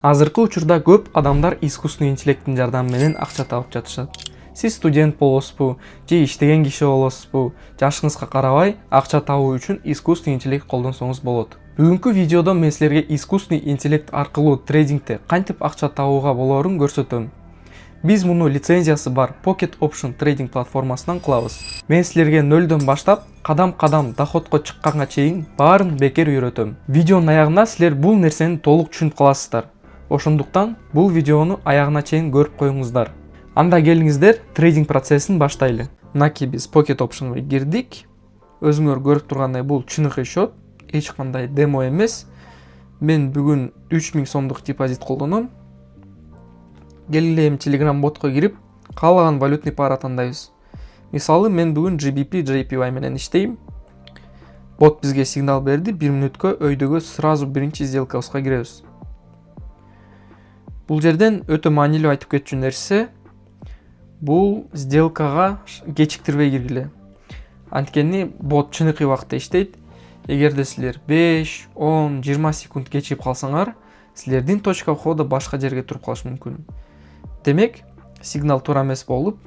Азыркы учурда көп адамдар искусственный интеллекттин жардамы менен акча таап жатышат. Сиз студент болосузбу, же иштеген киши болосузбу, жашыңызга карабай акча табуу үчүн искусственный интеллект колдонсоңуз болот. Бүгүнкү видеодо мен силерге искусственный интеллект аркылуу трейдингде кантип акча табууга болоорун көрсөтөм. Биз муну лицензиясы бар Pocket Option трейдинг платформасынан кылабыз. Мен силерге нөлдөн баштап, кадам-кадам доходко чыкканга чейин баарын бекер үйрөтөм. Видеонун аягында силер бул нерсени толук түшүнүп каласыздар. Ошондуктан бул видеону аягына чейин көрүп коюңуздар. Анда келиңиздер, трейдинг процессин баштайлы. Мынакей биз Pocket Option'га кирдик. Өзүңөр көрүп тургандай бул чыныгы счет, эч кандай демо эмес. Мен бүгүн 3000 сомдук депозит колдоном. Келгиле эми Telegram ботко кирип, каалаган валютный пара тандайбыз. Мисалы, мен бүгүн GBP, JPY менен иштейм. Бот бизге сигнал берди, 1 мүнөткө өйдөгө сразу биринчи сделкабызга киребиз. Бул жерден өтө маанилүү айтып кетчү нерсе, бул сделкага кечиктирбей киргиле. Анткени бот чыныгы убакытта иштейт. Эгерде силер 5, 10, 20 секунд кечигип калсаңар, силердин точка входа башка жерге туруп калышы мүмкүн. Демек, сигнал туура эмес болуп,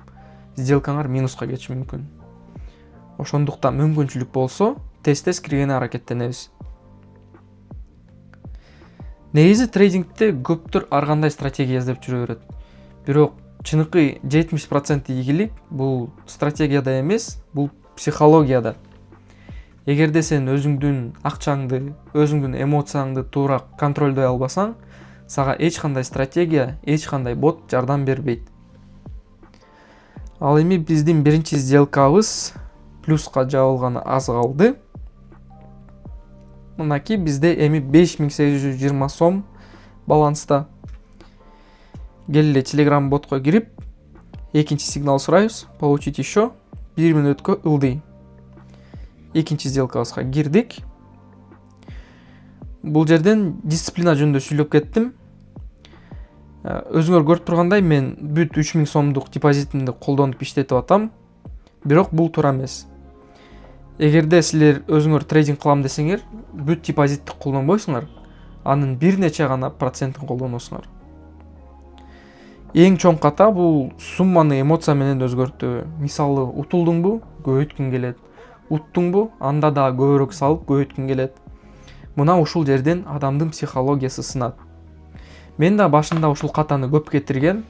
сделкаңар минуска кетиши мүмкүн. Ошондуктан мүмкүнчүлүк болсо, тез-тез киргенге аракеттенебиз. Негизи трейдингде көптөр ар кандай стратегия издеп жүрө берет. Бирок чыныгы 70% ийгилик бул стратегияда эмес, бул психологияда. Эгерде сен өзүңдүн акчаңды, өзүңдүн эмоцияңды туура контролдой албасаң, сага эч кандай стратегия, эч кандай бот жардам бербейт. Ал эми биздин биринчи сделкабыз плюска жабылганы аз калды. Мынакей бизде эми 5820 сом баланста. Келгиле Telegram ботко кирип, экинчи сигнал сурайбыз, получить еще 1 мүнөткө ылдый. Экинчи сделкабызга кирдик. Бул жерден дисциплина жөнүндө сүйлөп кеттим. Өзүңөр көрүп тургандай, мен бүт 3000 сомдук депозитимди колдонуп иштетип атам. Бирок бул туура эмес. Эгерде силер өзүңөр трейдинг кылам десеңер, бүт депозитти колдонбойсуңар, анын бир нече гана процентин колдоносуңар. Эң чоң ката бул сумманы эмоция менен өзгөртүү. Мисалы, утулдуңбу, көбөйткүң келет. Уттуңбу, анда да көбүрөөк салып көбөйткүң келет. Мына ушул жерден адамдын психологиясы сынат. Мен да башында ушул катаны көп кетирген.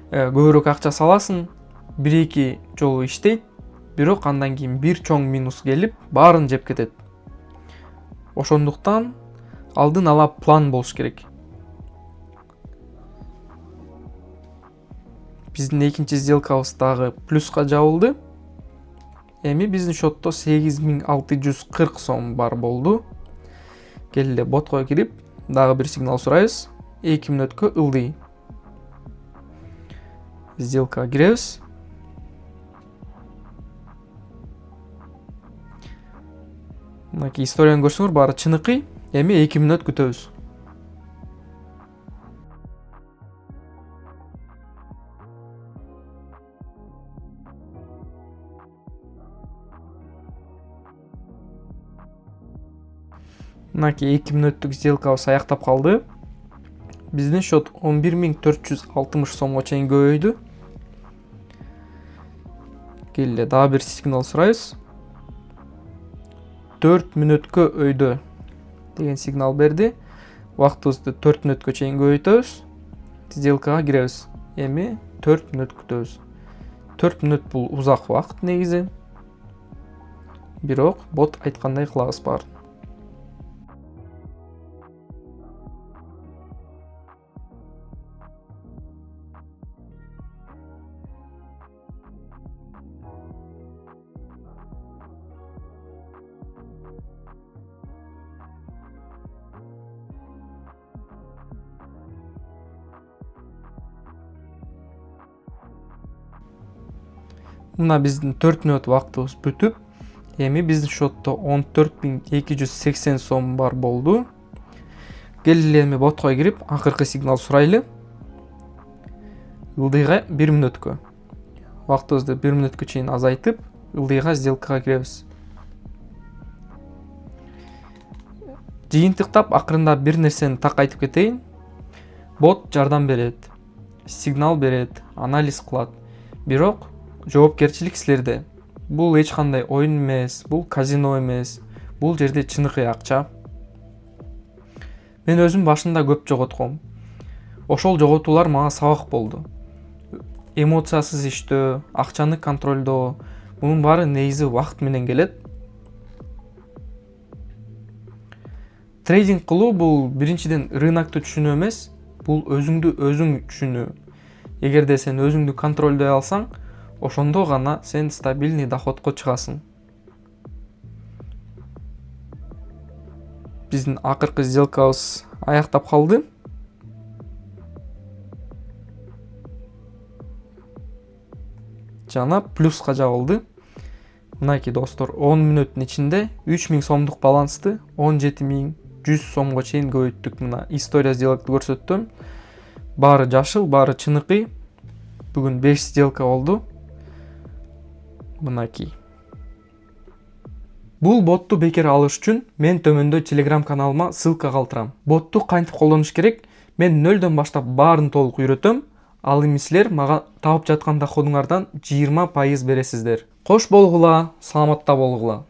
Көбүрөөк акча саласың, 1-2 жолу иштейт, бирок андан кийин бир чоң минус келип, баарын жеп кетет. Ошондуктан алдын ала план болуш керек. Биздин экинчи сделкабыз дагы плюска жабылды. Эми биздин счетто 8640 сом бар болду. Келгиле ботко кирип, дагы бир сигнал сурайбыз. 2 мүнөткө ылдый. Сделкага киребиз. Мынакей историяны көрсөңөр, баары чыныгы. Эми 2 мүнөт күтөбүз. Мынакей 2 мүнөттүк сделкабыз аяктап калды. Биздин счет 11460 сомго чейин көбөйдү. Келгиле дагы бир сигнал сурайбыз. 4 мүнөткө өйдө деген сигнал берди. Убактыбызды 4 мүнөткө чейин көбөйтөбүз. Сделкага киребиз. Эми 4 мүнөт күтөбүз. 4 мүнөт бул узак убакыт негизи. Бирок бот айткандай кылабыз баарын. Мына биздин 4 мүнөт убактыбыз бүтүп, эми биздин счетто 14280 сом бар болду. Келгиле эми ботко кирип, акыркы сигнал сурайлы. Ылдыйга 1 мүнөткө. Убактыбызды 1 мүнөткө чейин азайтып, ылдыйга сделкага киребиз. Жыйынтыктап акырында бир нерсени так айтып кетейин. Бот жардам берет, сигнал берет, анализ кылат. Бирок жоопкерчилик силерде. Бул эч кандай оюн эмес, бул казино эмес. Бул жерде чыныгы акча. Мен өзүм башында көп жоготком. Ошол жоготуулар мага сабак болду. Эмоциясыз иштөө, акчаны контролдоо, мунун баары негизи убакыт менен келет. Трейдинг кылуу бул биринчиден рынокту түшүнүү эмес, бул өзүңдү өзүң түшүнүү. Эгерде сен өзүңдү контролдой алсаң, ошондо гана сен стабильный доходко чыгасың. Биздин акыркы сделкабыз аяктап калды. Жана плюска жабылды. Мынакей достор, 10 мүнөттүн ичинде 3000 сомдук балансты 17100 сомго чейин көбөйттүк. Мына история сделкты көрсөттүм. Баары жашыл, баары чыныкый. Бүгүн 5 сделка болду. Мынакей. Бул ботту бекер алыш үчүн мен төмөндө Telegram каналыма ссылка калтырам. Ботту кантип колдонуш керек? Мен нөлдөн баштап баарын толук үйрөтөм. Ал эми силер мага таап жаткан доходуңардан 20% бересиздер. Кош болгула, саламатта болгула.